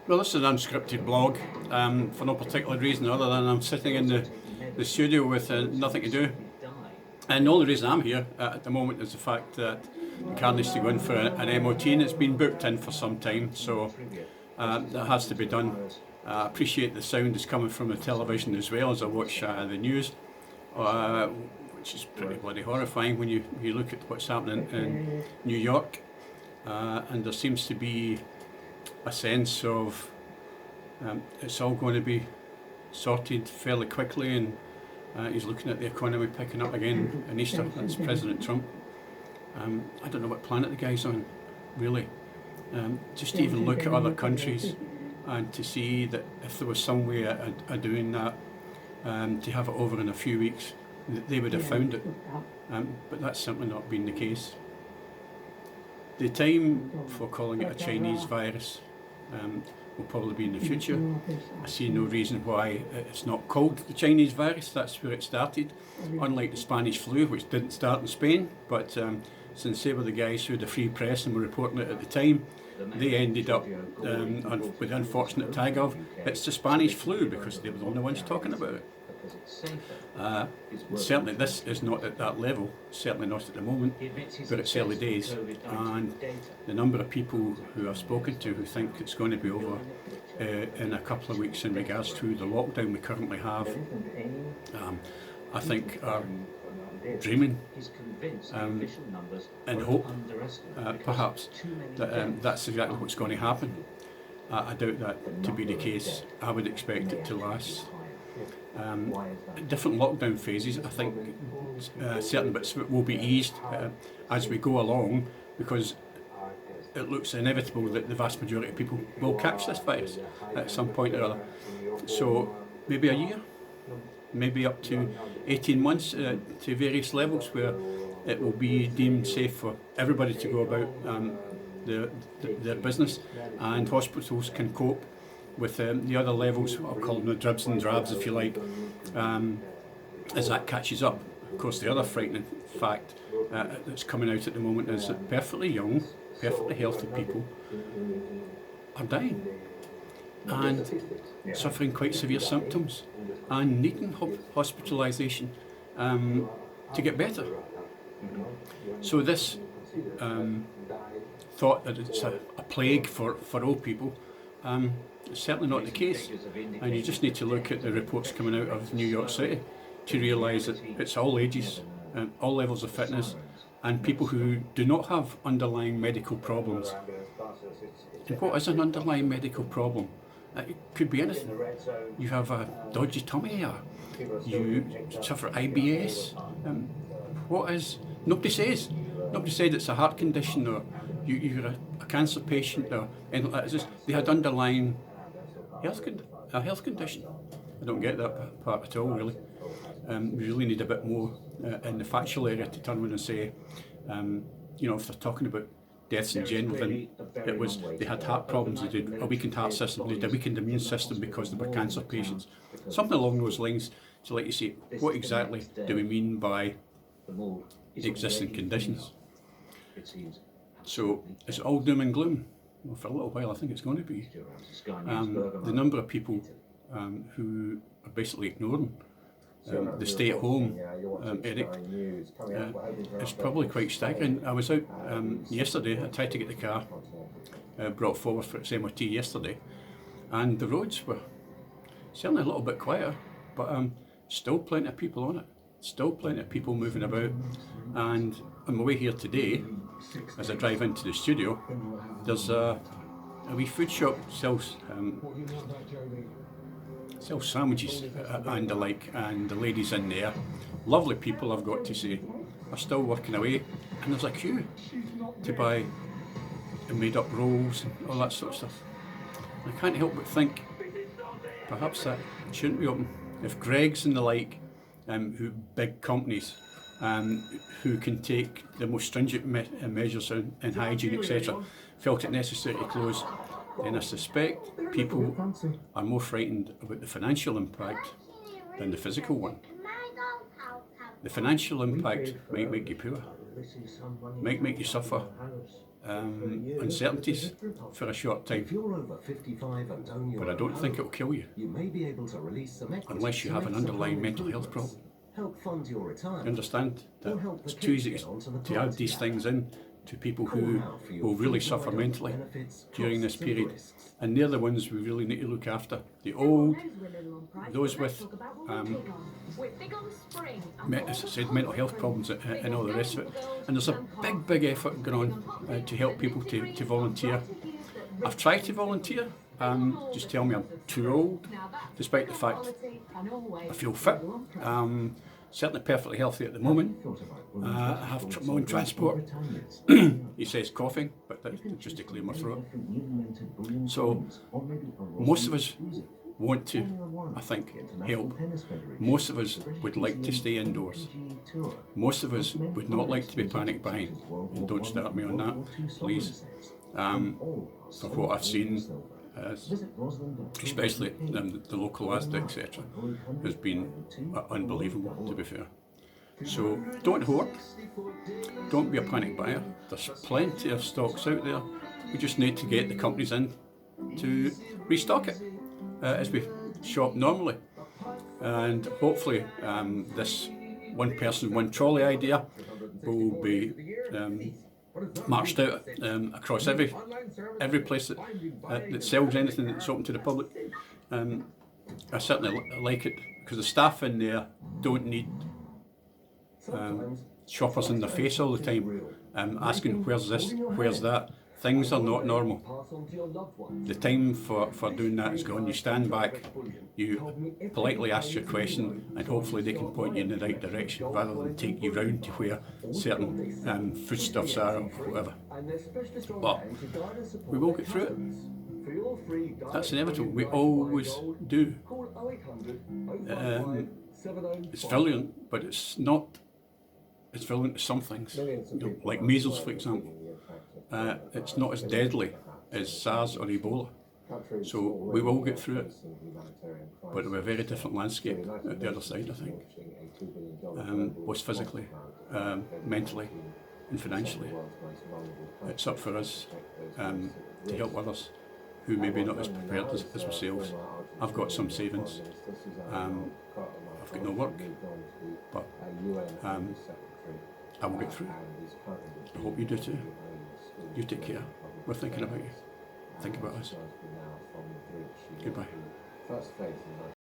Well, this is an unscripted blog for no particular reason other than I'm sitting in the studio with nothing to do. And the only reason I'm here at the moment is the fact that the car needs to go in for an MOT and it's been booked in for some time, so that has to be done. I appreciate the sound is coming from the television as well as I watch the news, which is pretty bloody horrifying when you look at what's happening in New York. And there seems to be a sense of it's all going to be sorted fairly quickly, and he's looking at the economy picking up again in Easter. That's President Trump. I don't know what planet the guy's on, really. Just to even look at other countries and to see that if there was some way of doing that, to have it over in a few weeks, they would have found it. But that's simply not been the case. The time for calling it a Chinese virus will probably be in the future. I see no reason why it's not called the Chinese virus. That's where it started. Unlike the Spanish flu, which didn't start in Spain, but since they were the guys who had the free press and were reporting it at the time, they ended up with the unfortunate tag of it's the Spanish flu because they were the only ones talking about it. Certainly this is not at that level, certainly not at the moment, but it's early days, and the number of people who I've spoken to who think it's going to be over in a couple of weeks in regards to the lockdown we currently have, I think are dreaming and hope perhaps that that's exactly what's going to happen. I doubt that to be the case. I would expect it to last different lockdown phases. I think certain bits of it will be eased as we go along, because it looks inevitable that the vast majority of people will catch this virus at some point or other. So maybe a year, maybe up to 18 months to various levels where it will be deemed safe for everybody to go about their business, and hospitals can cope with the other levels. I'll call them the dribs and drabs, if you like, as that catches up. Of course, the other frightening fact that's coming out at the moment is that perfectly young, perfectly healthy people are dying and suffering quite severe symptoms and needing hospitalisation to get better. So this thought that it's a plague for old people, it's certainly not the case, and you just need to look at the reports coming out of New York City to realise that it's all ages, all levels of fitness, and people who do not have underlying medical problems. And what is an underlying medical problem? It could be anything. You have a dodgy tummy, or you suffer IBS. What is? Nobody says. Nobody said it's a heart condition, or you're a cancer patient, or anything like that. It's just they had underlying health condition. I don't get that part at all, really. We really need a bit more in the factual area to turn around and say, if they're talking about deaths in general, then it was they had heart problems, they did a weakened heart system, they had a weakened immune system because they were cancer patients. Something along those lines. So, like you say, what exactly do we mean by the existing conditions? So, is it all doom and gloom? Well, for a little while I think it's going to be. The number of people who are basically ignoring the stay at home edict is probably quite staggering. I was out yesterday, I tried to get the car brought forward for its MOT yesterday, and the roads were certainly a little bit quieter, but still plenty of people on it, still plenty of people moving about. And on my way here today, as I drive into the studio, there's a wee food shop sells sandwiches and the like, and the ladies in there, lovely people I've got to say, are still working away, and there's a queue to buy made up rolls and all that sort of stuff. I can't help but think perhaps that shouldn't be open. If Greggs and the like, who big companies who can take the most stringent measures in hygiene, etc., felt it necessary to close, then I suspect people are more frightened about the financial impact than the physical one. The financial impact might make you poor, might make you suffer uncertainties for a short time, but I don't think it'll kill you unless you have an underlying mental health problem. You understand that it's too easy to add these things in to people who will really suffer mentally during this period, and they're the ones we really need to look after. The old, those with, as I said, mental health problems and all the rest of it. And there's a big effort going on to help people to volunteer. I've tried to volunteer, just tell me I'm too old, despite the fact I feel fit. Certainly perfectly healthy at the moment. I have my own transport. He says coughing, but that's just to clear my throat. So most of us want to, I think, help. Most of us would like to stay indoors. Most of us would not like to be panic buying. And don't start me on that, please. For what I've seen, especially the local ASDA, etc., has been unbelievable, to be fair. So don't hoard, don't be a panic buyer. There's plenty of stocks out there. We just need to get the companies in to restock it as we shop normally. And hopefully this one person, one trolley idea will be marched out across every place that sells anything that's open to the public. I certainly like it because the staff in there don't need shoppers in their face all the time, asking where's this, where's that. Things are not normal. The time for doing that is gone. You stand back, you politely ask your question, and hopefully they can point you in the right direction rather than take you round to where certain foodstuffs are or whatever. But we will get through it. That's inevitable. We always do. It's virulent, but it's not. It's virulent to some things, like measles, for example. It's not as deadly as SARS or Ebola. So we will get through it, but it'll be a very different landscape at the other side, I think, both physically, mentally and financially. It's up for us to help others who may be not as prepared as ourselves. I've got some savings, I've got no work, but I will get through. I hope you do too. You take care. We're thinking about you. Think about us. Goodbye.